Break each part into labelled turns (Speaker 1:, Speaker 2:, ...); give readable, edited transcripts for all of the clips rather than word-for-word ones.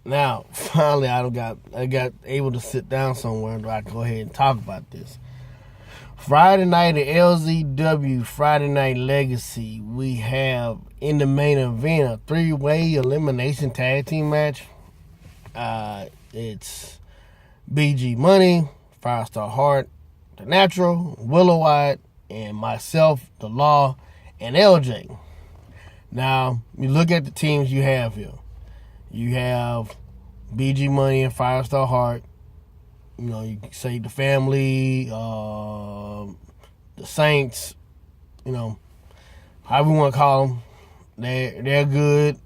Speaker 1: Now, finally, I got able to sit down somewhere and I can go ahead and talk about this. Friday night at LZW, Friday Night Legacy, we have in the main event a three-way elimination tag team match. It's BG Money, Firestar Hart, The Natural, Willow Wyatt, and myself, The Law, and LJ. Now, you look at the teams you have here. You have BG Money and Firestar Hart. You know, you can say the family, the Saints, you know, however you want to call them. They're good.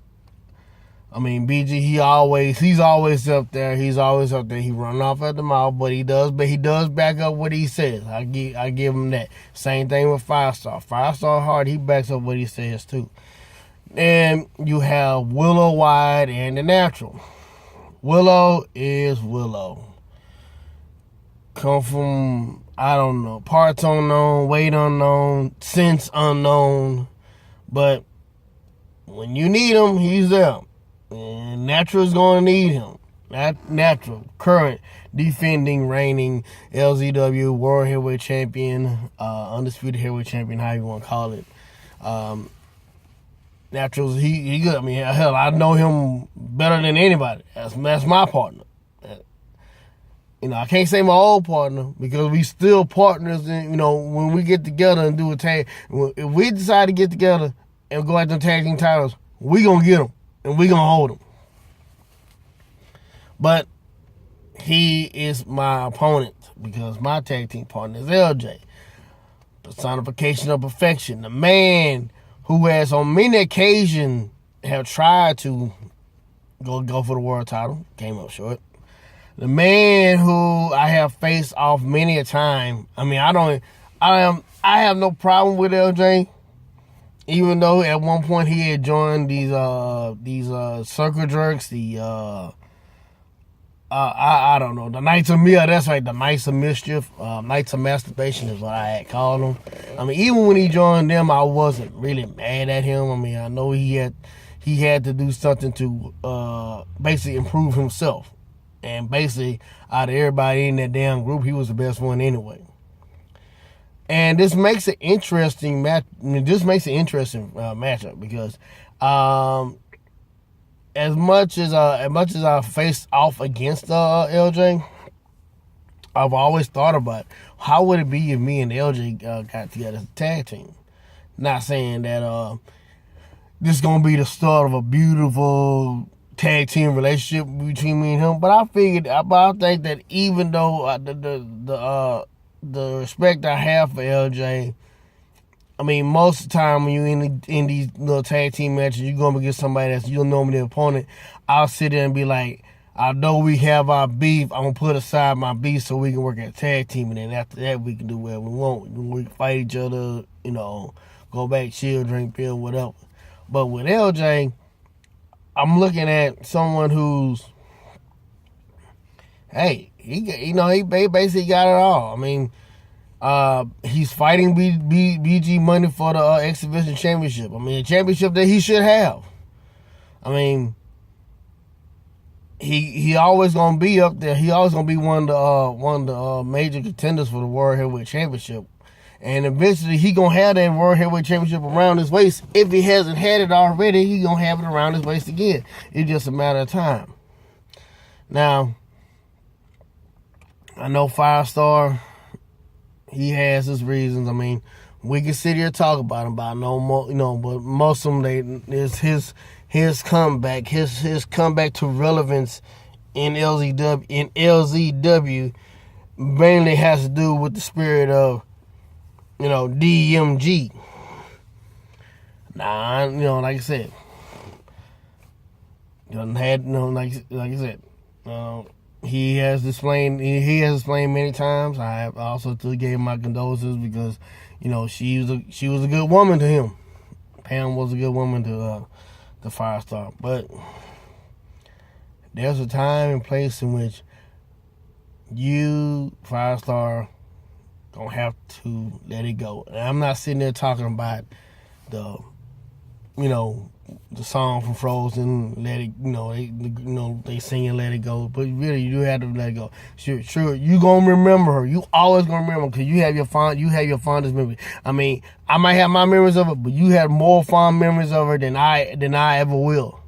Speaker 1: I mean, BG, he's always up there. He's always up there. He run off at the mouth, but he does back up what he says. I give him that. Same thing with Firestar. Firestar Hart, he backs up what he says too. And you have Willow Wyatt and The Natural. Willow is Willow. Come from, I don't know, parts unknown, weight unknown, sense unknown. But when you need him, he's there. And Natural's going to need him. Natural, current, defending, reigning LZW World Heavyweight Champion, Undisputed Heavyweight Champion, however you want to call it. Natural's, he good. I mean, hell, I know him better than anybody. That's my partner. You know, I can't say my old partner because we still partners. And, you know, when we get together and do a tag, if we decide to get together and go after the tag team titles, we going to get them and we going to hold them. But he is my opponent because my tag team partner is LJ. Personification of perfection. The man who has on many occasions have tried to go for the world title, came up short. The man who I have faced off many a time. I mean, I have no problem with LJ, even though at one point he had joined these circle jerks, I don't know, the Knights of Mischief. That's right, the Knights of Mischief, Knights of Masturbation is what I had called them. I mean, even when he joined them, I wasn't really mad at him. I mean, I know he had to do something to basically improve himself. And basically, out of everybody in that damn group, he was the best one anyway. And this makes an interesting match. Matchup because as much as I faced off against LJ, I've always thought about how would it be if me and LJ got together as a tag team. Not saying that this is gonna be the start of a beautiful tag team relationship between me and him, but I think that even though the respect I have for LJ, I mean, most of the time when you're in these little tag team matches, you're gonna get somebody that's you'll normally the opponent. I'll sit there and be like, although we have our beef, I'm gonna put aside my beef so we can work at a tag team, and then after that we can do whatever we want. We can fight each other, you know, go back, chill, drink beer, whatever. But with LJ, I'm looking at someone who's, hey, he basically got it all. I mean, he's fighting BG Money for the Exhibition Championship. I mean, a championship that he should have. I mean, he always gonna be up there. He always gonna be one of the major contenders for the World Heavyweight Championship. And eventually he gonna have that World Heavyweight Championship around his waist. If he hasn't had it already, he gonna have it around his waist again. It's just a matter of time. Now, I know Firestar, he has his reasons. I mean, we can sit here and talk about him, but I know more, you know, but most of them is his comeback, his comeback to relevance in LZW mainly has to do with the spirit of, you know, DMG. Nah, you know, like I said, like I said, he has explained many times. I have also gave my condolences because, you know, she was a good woman to him. Pam was a good woman to Firestar, but there's a time and place in which you, Firestar, gonna have to let it go. And I'm not sitting there talking about the, you know, the song from Frozen, Let It, they singing Let It Go, but really you have to let it go. Sure, you gonna remember her. You always gonna remember because you have your fondest memory. I mean, I might have my memories of it, but you have more fond memories of her than I ever will.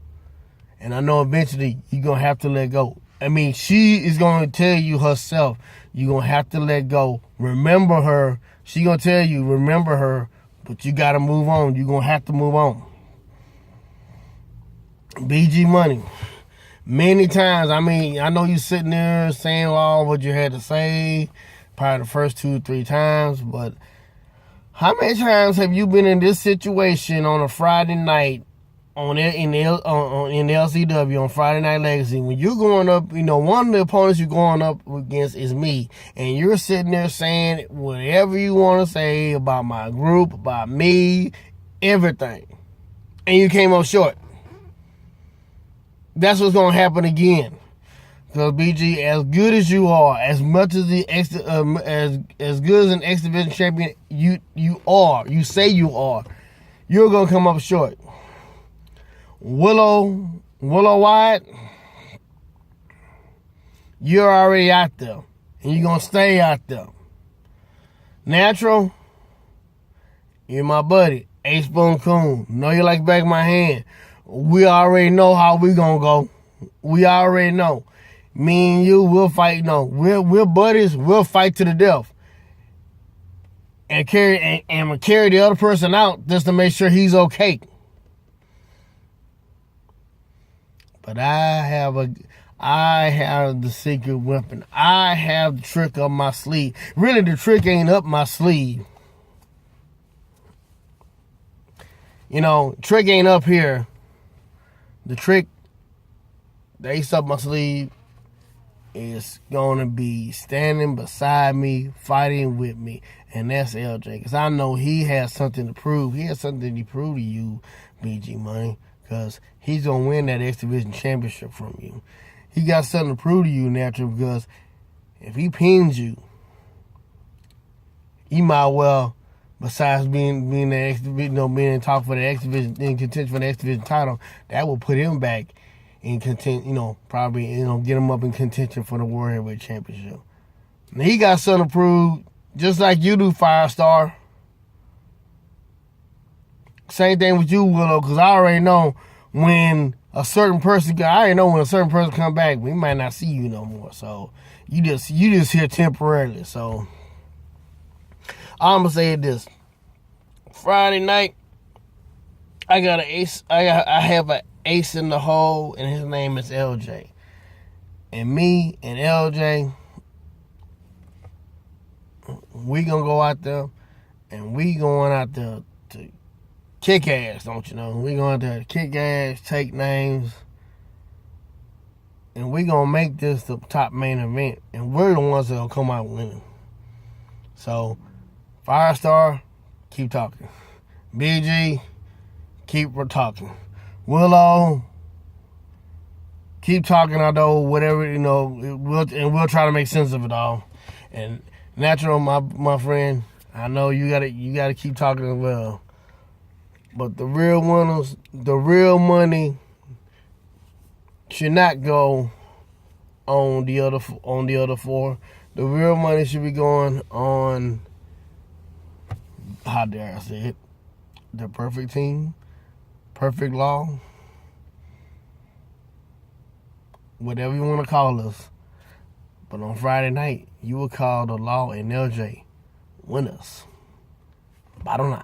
Speaker 1: And I know eventually you're gonna have to let go. I mean, she is gonna tell you herself, you're gonna have to let go. Remember her. She gonna tell you, remember her, but you gotta move on. You're gonna have to move on. BG Money. Many times, I mean, I know you sitting there saying all what you had to say, probably the first 2-3 times, but how many times have you been in this situation on a Friday night in LCW on Friday Night Legacy when you're going up, one of the opponents you're going up against is me, and you're sitting there saying whatever you want to say about my group, about me, everything, and you came up short. That's what's going to happen again. Because BG, as good as you are, as much as as good as an X Division champion you say you are, you're going to come up short. Willow Wyatt, you're already out there, and you're going to stay out there. Natural, you're my buddy. Ace Boom Coon, know you like the back of my hand. We already know how we gonna go. We already know. Me and you, we'll fight. No, we're buddies. We'll fight to the death, and carry the other person out just to make sure he's okay. But I have the secret weapon. I have the trick up my sleeve. Really, the trick ain't up my sleeve. Trick ain't up here. The trick, the ace up my sleeve, is going to be standing beside me, fighting with me, and that's LJ. Because I know he has something to prove. He has something to prove to you, BG Money, because he's going to win that X Division Championship from you. He got something to prove to you, Natural, because if he pins you, he might well, besides being in talk for the X Division, in contention for the X Division title, that will put him back in contention. Probably get him up in contention for the World Heavyweight Championship. Now, he got something to prove, just like you do, Firestar. Same thing with you, Willow, because I already know when a certain person come back, we might not see you no more. So you just here temporarily. So I'm gonna say this: Friday night, I got an ace. I have an ace in the hole, and his name is LJ. And me and LJ, we gonna go out there, and we going out there to kick ass. Don't you know? We going out there to kick ass, take names, and we gonna make this the top main event. And we're the ones that'll come out winning. So, Firestar, keep talking. BG, keep talking. Willow, keep talking. Although whatever we'll try to make sense of it all. And Natural, my friend, I know you gotta keep talking as well. But the real winners, the real money, should not go on the other four. The real money should be going on, how dare I say it, the Perfect Team, Perfect Law, whatever you want to call us. But on Friday night, you will call the Law and LJ winners. Bottom line.